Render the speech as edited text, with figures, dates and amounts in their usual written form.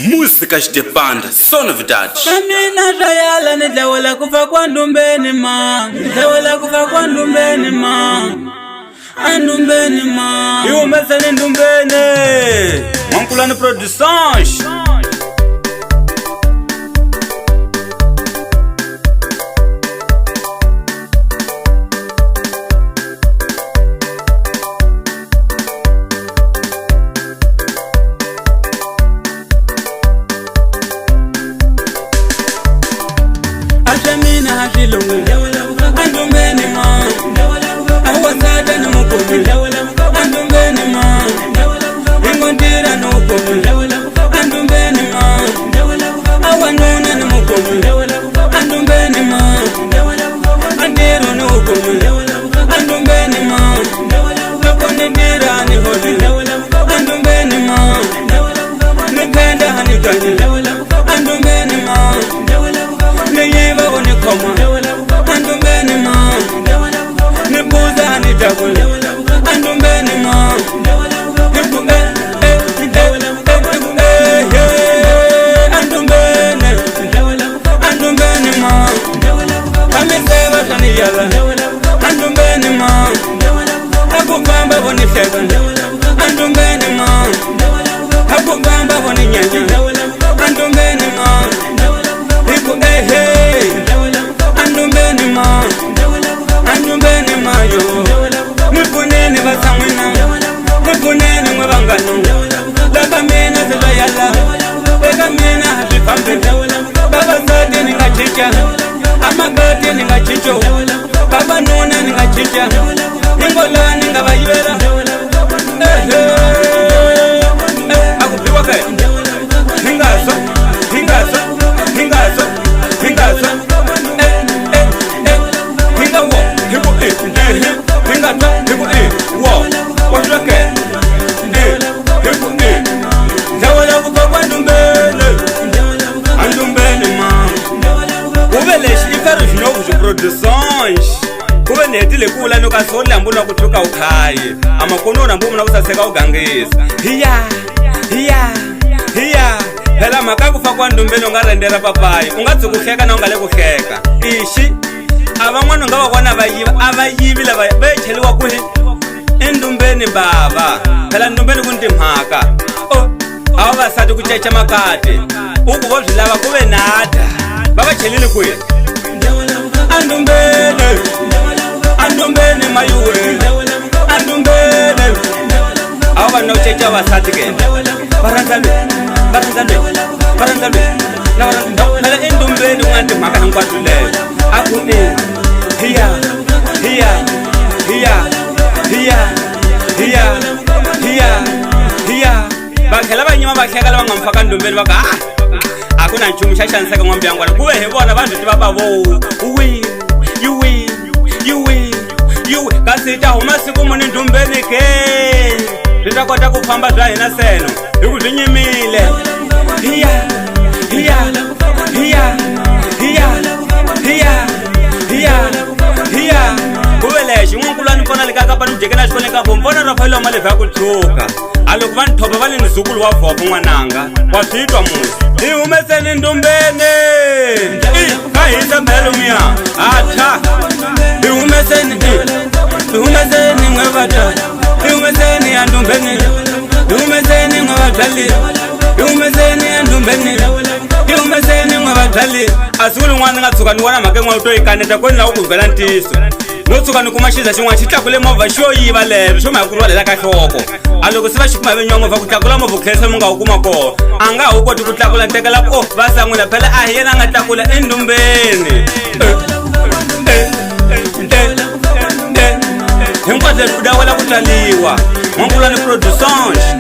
Música de banda, só novidade. Camina rayala ni dawala kufa kwa ndumbeni ma. Dawala kufa kwa ndumbeni ma. Andumbeni ma. Iumeza ni ndumbeni. Wankulani Produções. Mina hajilungu andumbeni ma awasada na mukumi andumbeni ma ingondira no mukumi andumbeni ma awanuna na mukumi andumbeni ma andiro no mukumi andumbeni ma nakondira ni holi andumbeni ma nikenda hanikani andumbeni ma Niyiba woni koma andumbeni ma Nibuza ni dagule andumbeni ma Andumbeni ma Kamiseba kaniyala andumbeni ma Akugamba woni sheba andumbeni ma Akugamba woni nyanya andumbeni ma Andumbeni ma Andumbeni ma yo Mukuneni basamwina Mukuneni mwabangano Laka mina zila yala Weka mina hafifambe Baba zati ninga chicha Amagati ninga chicho Baba nuna ninga chicha Ningola ninga bayibela Akupiwa kaya Ningaso Ningaso Ningaso Ningaso Produções kube netile kula nokasola mbona kuthuka ukhaye amakonona mbona kusaseka ugangisa hiya phela makakufa kwandumbeni ungarendera papayi ungatsi kuhleka na ungale kuhleka ishi aban'wana ngaba kwana abayibi laba becheliwa kuhi endumbeni baba phela ndumbeni kuntimhaka awasati kuchecha makati ukubodli laba kube nada baba chelile kuhi Andumbeni mayuwe Andumbeni Awa no checha wasati ke Baranzalwe Nala endumbeni wanti maka nkwatule Akuni Hiya Bakela banyima bakhekala bangamfaka ndumbeni baka Akuna nchumusha shanseka ngombe yangwana kuwe hebona bantu tibaba bo You kasita huma siku muni ndumbeni ke Titakota kufamba zwa hina seno Yuku zinyimile Hiya Kuweleshi Mwankulani mpona likaka panu jekena shkone kampo Mpona Rafaelo amalefe ya kutsuka Alukuvani topa vali nizukulu wa fofu mwananga Wafitwa muzi Iumeseni ndumbeni Kahisa mbelu mia Ata Iumeseni mwebata Iumeseni andumbeni Iumeseni mwebatali Iumeseni andumbeni Iumeseni mwebatali Asulu mwana nga tsuka nuwana make mwa uto ikaneta kweni na ukuvela ntiso Nutsuka nukumashiza chingwa chitakule mova show yiva lero Shoma ya kuruwa lela kakhoko Aluku siva shikuma vinyongo va kutakula movu kese munga ukumako Anga uko tukutakula ntekela ko Vasa nguna pela ahiyena nga takula endumbeni Hinkwate udawela kutaliwa Wankulani Produções